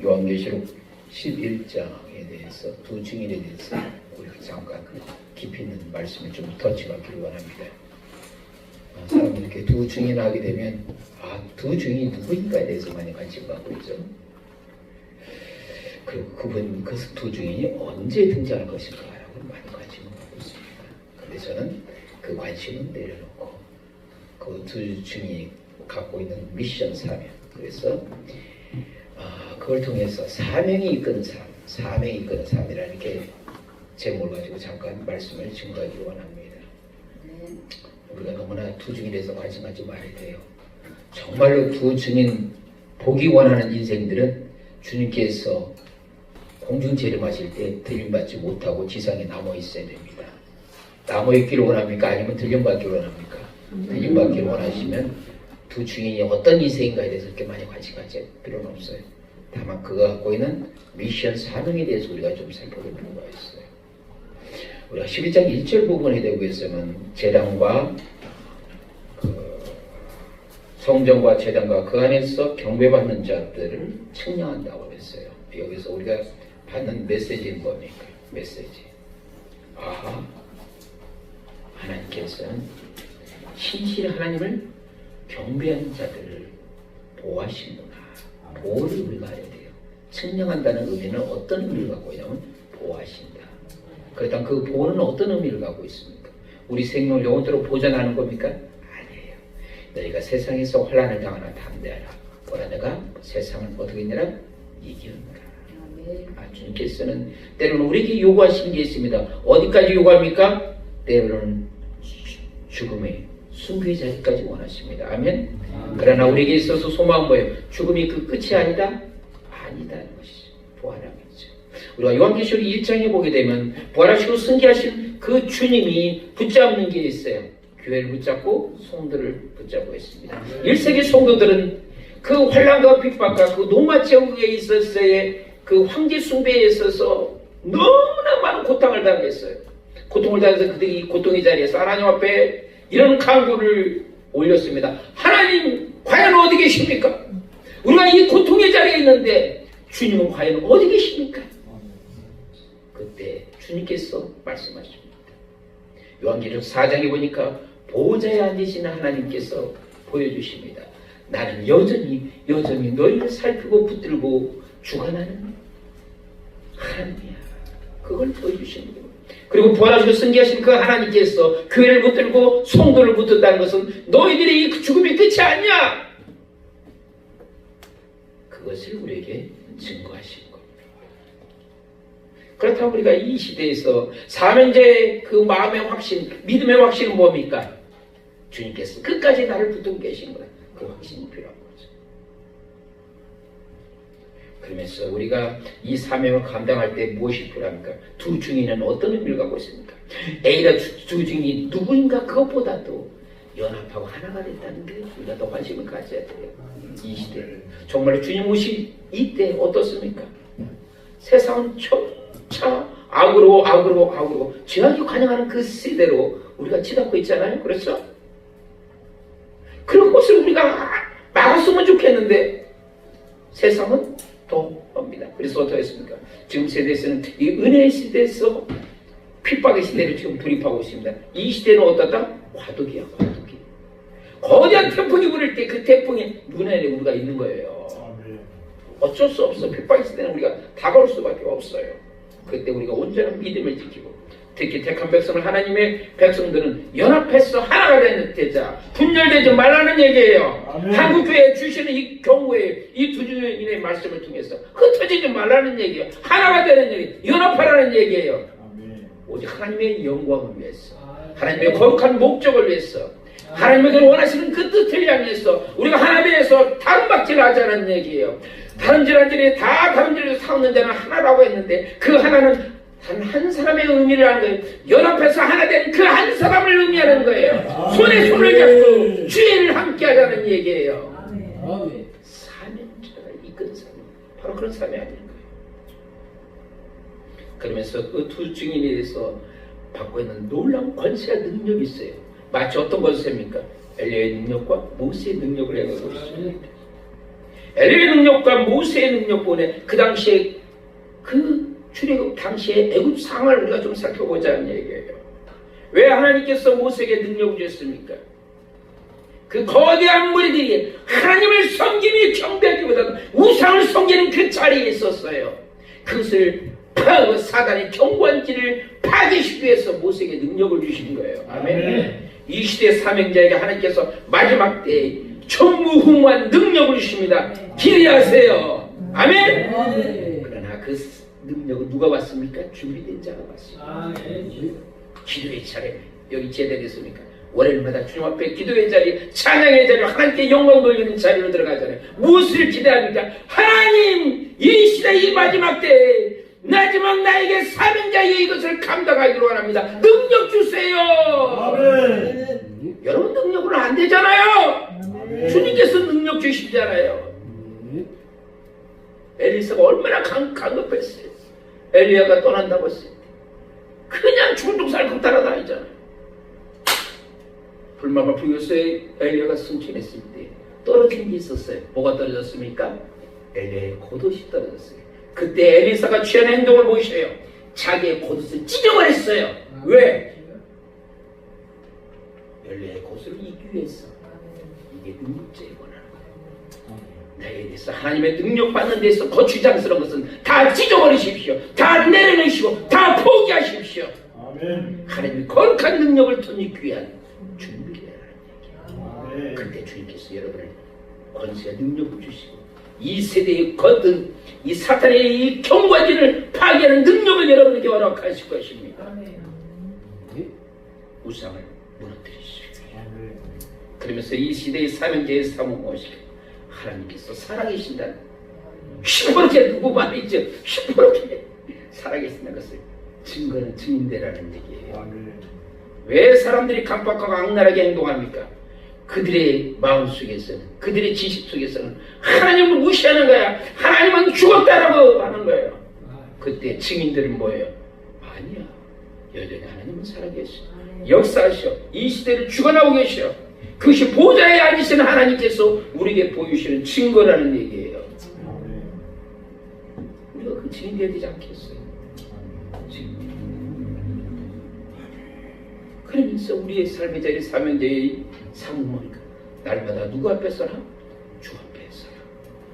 요한계시록 11장에 대해서 두 증인에 대해서 우리가 잠깐 깊이 있는 말씀을 좀 터치받기를 원합니다. 사람들이 이렇게 두 증인을 하게 되면 두 증인이 누구인가에 대해서 많이 관심을 갖고 있죠. 그리고 그 두 증인이 언제 등장할 것인가라고 많이 관심을 갖고 있습니다. 그런데 저는 그 관심은 내려놓고 그 두 증인이 갖고 있는 미션 사명, 그래서 그걸 통해서 사명이 이끄는 삶이라 이렇게 제목을 가지고 잠깐 말씀을 증거하기 원합니다. 우리가 너무나 두 증인에 대해서 관심 갖지 말아야 돼요. 정말로 두 증인 보기 원하는 인생들은 주님께서 공중 재림하실 때 들림받지 못하고 지상에 남아 있어야 됩니다. 남아 있기를 원합니까? 아니면 들림받기를 원합니까? 들림받기를 원하시면 두 증인이 어떤 인생인가에 대해서 그렇게 많이 관심 가질 필요는 없어요. 다만 그가 갖고 있는 미션 사명에 대해서 우리가 좀 살펴볼 필요가 있어요. 우리가 11장 1절 부분에 대해서는 제단과 성전과 제단과 그 안에서 경배받는 자들을 측량한다고 했어요. 여기서 우리가 받는 메시지는 뭡니까? 메시지. 하나님께서는 신실한 하나님을 경배하는 자들을 보호하시는구나. 보호를 우리가 해야 돼요. 측량한다는 의미는 어떤 의미를 갖고 있냐면 보호하신다. 그렇다면 그 보호는 어떤 의미를 갖고 있습니까? 우리 생명을 영원토록 보존하는 겁니까? 아니에요. 너희가 세상에서 환난을 당하나 담대하라. 보라 내가 세상을 어떻게 했느라? 이기는가. 주님께서는 때로는 우리에게 요구하시는 게 있습니다. 어디까지 요구합니까? 때로는 죽음의 순교의 자리까지 원하십니다. 아멘. 그러나 우리에게 있어서 소망은 뭐예요? 죽음이 그 끝이 아니다? 아니다는 것이죠. 부활하겠죠. 우리가 요한계시록 1장에 보게 되면 부활하시고 승계하신 그 주님이 붙잡는 게 있어요. 교회를 붙잡고 성도를 붙잡고 있습니다. 1세기 성도들은 그 환난과 핍박과 그 노마 제국에 있었어의 그 황제 숭배에 있어서 너무나 많은 고통을 당했어요. 고통을 당해서 그들이 고통의 자리에서 하나님 앞에 이런 간구를 올렸습니다. 하나님 과연 어디 계십니까? 우리가 이 고통의 자리에 있는데 주님은 과연 어디 계십니까? 그때 주님께서 말씀하십니다. 요한계시록 4장에 보니까 보호자에 앉으시는 하나님께서 보여주십니다. 나는 여전히 너희를 살피고 붙들고 주관하는 하나님이야. 그걸 보여주시는 거예요. 그리고 부활하시고 승계하신 그 하나님께서 교회를 붙들고 성도를 붙든다는 것은 너희들이 이 죽음이 끝이 아니야. 그것을 우리에게 증거하신 겁니다. 그렇다고 우리가 이 시대에서 사명자의 그 마음의 확신, 믿음의 확신은 뭡니까? 주님께서 끝까지 나를 붙들고 계신 거야. 그 확신이 필요한 거죠. 그러면서 우리가 이 사명을 감당할 때 무엇이 필요합니까? 두 증인은 어떤 의미를 갖고 있습니까? A가 두 증인이 누구인가 그것보다도 연합하고 하나가 됐다는 게 우리가 더 관심을 가져야 돼요. 이 시대 정말 주님 오신 이때 어떻습니까? 세상은 차 악으로 죄악이 관영하는 그 시대로 우리가 치닫고 있잖아요. 그렇죠? 그런 것을 우리가 막았으면 좋겠는데 세상은 더 옵니다. 그래서 어떻게 했습니까? 지금 세대에서는 이 은혜의 시대에서 핍박의 시대를 지금 돌입하고 있습니다. 이 시대는 어떻다? 화독이야, 화독이. 거대한 태풍이 불을 때 그 태풍의 눈 안에 우리가 있는 거예요. 어쩔 수 없어. 핍박의 시대는 우리가 다가올 수밖에 없어요. 그때 우리가 온전한 믿음을 지키고 특히 택한 백성을 하나님의 백성들은 연합해서 하나가 되는 되자 분열되지 말라는 얘기예요. 한국교회에 주시는 이 경우에 이 두 주인의 말씀을 통해서 흩어지지 말라는 얘기예요. 하나가 되는 얘기, 연합하라는 얘기예요. 오직 하나님의 영광을 위해서, 하나님의 거룩한 목적을 위해서, 하나님에게 원하시는 그 뜻을 향해서 우리가 하나님에서 다름박질 하자는 얘기예요. 다름질한들이 다 다름질을 사는 자는 하나라고 했는데 그 하나는 단 한 사람의 의미를 하는 거예요. 연합해서 하나 된 그 한 사람을 의미하는 거예요. 손에 손을 잡고 주의를 함께 하자는 얘기예요. 사명자를 이끄는 사명, 바로 그런 사명이 아닌 거예요. 그러면서 그 두 증인에 대해서 받고 있는 놀라운 권세와 능력이 있어요. 마치 어떤 권세입니까? 엘리야의 능력과 모세의 능력을 해가고 있습니다. 엘리의 능력과 모세의 능력보다 그 당시에 그 출애굽 당시에 애굽 상황을 우리가 좀 살펴보자는 얘기예요. 왜 하나님께서 모세에게 능력을 주셨습니까? 그 거대한 무리들이 하나님을 섬기며 경배하기보다도 우상을 섬기는 그 자리에 있었어요. 그것을 사단의 경관지를 파괴시키기 위해서 모세에게 능력을 주신 거예요. 아멘. 이 시대 사명자에게 하나님께서 마지막 때에 전무후무한 능력을 주십니다. 기대하세요. 아멘. 그러나 그 능력은 누가 받습니까? 준비된 자가 받습니다. 기도의 차례 여기 제대됐습니까? 월요일마다 주님 앞에 기도의 자리, 찬양의 자리, 하나님께 영광 돌리는 자리로 들어가잖아요. 무엇을 기대합니까? 하나님, 이 시대 이 마지막 때에 마지막 나에게 사명자의 이것을 감당하기로 원합니다. 능력 주세요. 아멘. 여러분 능력으로는 안 되잖아요. 아멘. 주님께서 능력 주시잖아요. 엘리사가 얼마나 강급했어요. 엘리야가 떠난다고 했을 때 그냥 충동살금 따라다니잖아요. 불만을 불면서 엘리야가 승천했을 때 떨어진 게 있었어요. 뭐가 떨어졌습니까? 엘리야의 겉옷이 떨어졌어요. 그때 엘리사가 취한 행동을 보이셔요. 자기의 겉옷을 찢어버렸어요. 왜? 엘리야의 겉옷을 이기기 위해서. 이게 능력자의 권한인 거예요. 나에 대해서 하나님의 능력 받는 데서 거추장스러운 것은 다 찢어버리십시오. 다 내려놓으시고 다 포기하십시오. 아멘. 하나님의 거룩한 능력을 던지기 위한 준비를 하라는 얘기예요. 그때 주님께서 여러분을 권세와 능력을 주시고 이 세대에 거듭 이 사탄의 이 경관지를 파괴하는 능력을 여러분에게 허락하실 것입니다. 우상을 무너뜨리십시오. 그러면서 이 시대의 사명자의 삶은 무엇이까? 하나님께서 살아계신다는 시퍼렇게 누구 말이죠? 시퍼렇게 살아계신다는 것을 증거는 증인되라는 얘기예요. 왜 사람들이 강박하고 악랄하게 행동합니까? 그들의 마음속에서는 그들의 지식 속에서는 하나님을 무시하는 거야. 하나님은 죽었다라고 하는 거예요. 그때 증인들은 뭐예요? 아니야. 여전히 하나님은 살아계셔. 역사하셔. 이 시대를 죽어나오고 계셔. 그것이 보좌에 앉으시는 하나님께서 우리에게 보여주시는 증거라는 얘기예요. 우리가 그 증인 되어야 되지 않겠어요? 그러면서 우리의 삶의 자리 사명자의 삶은 뭐니까? 날마다 누구 앞에 서라? 주 앞에 서라.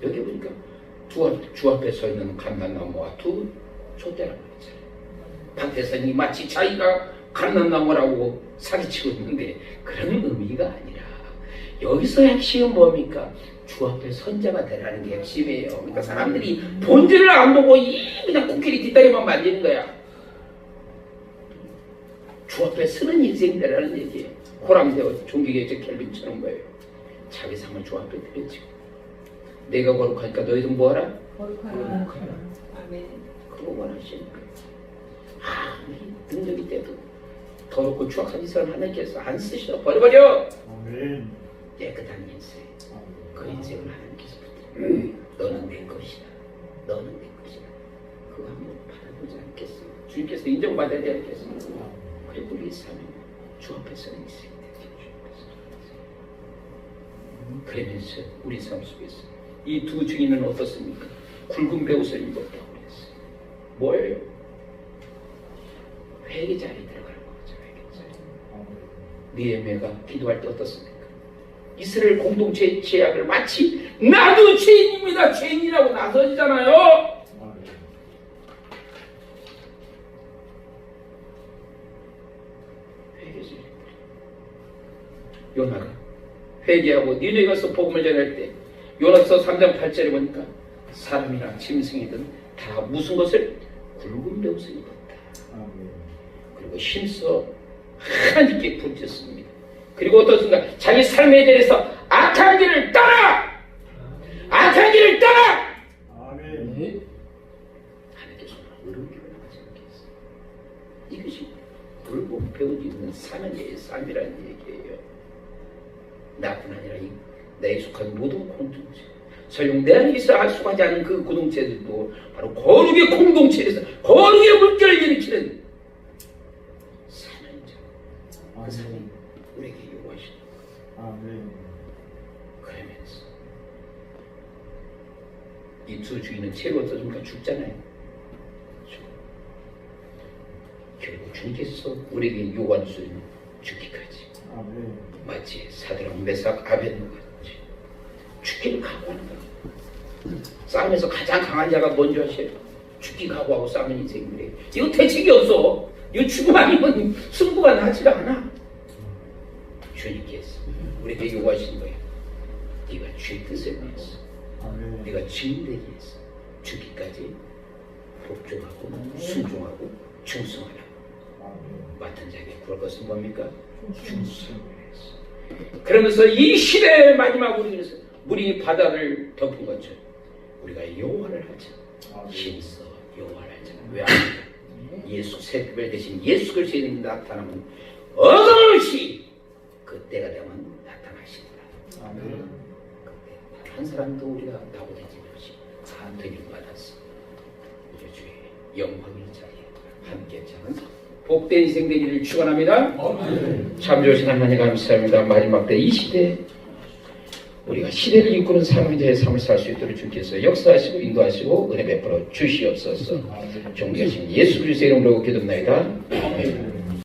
여기 보니까 주 앞에 서 있는 감람나무와 두 촛대란 말이잖아요. 박대선이 마치 자기가 감람나무라고 사기치고 있는데 그런 의미가 아니라 여기서 핵심은 뭡니까? 주 앞에 선자가 되라는 게 핵심이에요. 그러니까 사람들이 본질을 안 보고 그냥 코끼리 뒷다리만 만지는 거야. 주 앞에 서는 인생이 되라는 얘기예요. 호랑대와 종기계적 켈빈처럼 거예요. 자기 삶을 주 앞에 드려지고 내가 거룩하니까 너희도 뭐하라? 거룩하라. 아멘. 그거 원하시는 거예요. 아무리 능력이 돼도 더럽고 추악한 이 사람 하나님께서 안 쓰셔. 버려버려. 아멘. 깨끗한 인생. 그 인생을 하나님께서 너는 내 것이다. 너는 내 것이다. 그거 한번 받아보지 않겠어? 주님께서 인정받아야 되겠습니다. 그리고 우리 삶은 주 앞에서는 인생이 되죠. 그러면서 우리 삶 속에서 이 두 증인은 어떻습니까? 굵은 배옷을 입었다고 그랬어요. 뭐예요? 회개 자리에 들어가는 거죠. 회개 자리. 느헤미야가 기도할 때 어떻습니까? 이스라엘 공동체의 죄악을 마치 나도 죄인입니다. 죄인이라고 나서지잖아요. 회개지. 요나가 회개하고 니네 가서 복음을 전할 때 요나서 3장 8절에 보니까 사람이나 짐승이든 다 무슨 것을? 굵은 배옷을 입었다. 그리고 힘써 하나님께 부르짖습니다. 그리고 어떤 순간 자기 삶에 대해서 악한 길을 떠나! 악한 길을 떠나! 아멘. 하나님께서 어려운 길을 나가지 않겠어요. 이것이 굵고 배옷 입는 사명의 삶이라는 얘기예요. 나뿐 아니라 내에 속한 모든 공동체, 설령 내 안에 있어 속하지 않은 그 공동체들도 바로 거룩의 공동체에서 거룩의 물결을 일으키는 사명자. 그 사명 우리에게 요구하시는 거예요. 그러면서 이 두 주인은 채로 어떠니까 죽잖아요. 결국 주님께서 우리에게 요구하는 수는 죽기까지. 마치 사드락 메삭 아벤노가 죽기를 각오하는 거예요. 싸움에서 가장 강한 자가 먼저 하셔요. 죽기 각오하고 싸우는 인생이래요. 이거 대책이 없어. 이거 죽음 아니면 승부가 나지가 않아. 주님께서 우리에게 요구하시는 거예요. 네가 주의 뜻을 위해서, 네가 주인되기 위해서 죽기까지 복종하고 순종하고 충성하라. 맡은 자에게 구할 것은 뭡니까? 충성을 위해서. 그러면서 이 시대의 마지막 물이 바다를 덮은 것처럼 우리가 여호와를 하자. 힘써 여호와를 하자. 왜 안 할까? 예수 새벽별 대신 예수 그리스도의 나타나면 어김없이 그때가 되면 나타나시리라. 그때 한 사람도 우리가 낙오되지 않으시 간등히 받았어. 우리 주의 영광의 자리에 함께 자는 복된 인생 되기를 축원합니다. 참 좋으신 하나님 감사합니다. 마지막 때 이 시대 우리가 시대를 이끄는 사람의 삶을 살 수 있도록 주께서 역사하시고 인도하시고 은혜 베풀어 주시옵소서. 존귀하신 예수 그리스도의 이름으로 기도합니다. 아멘.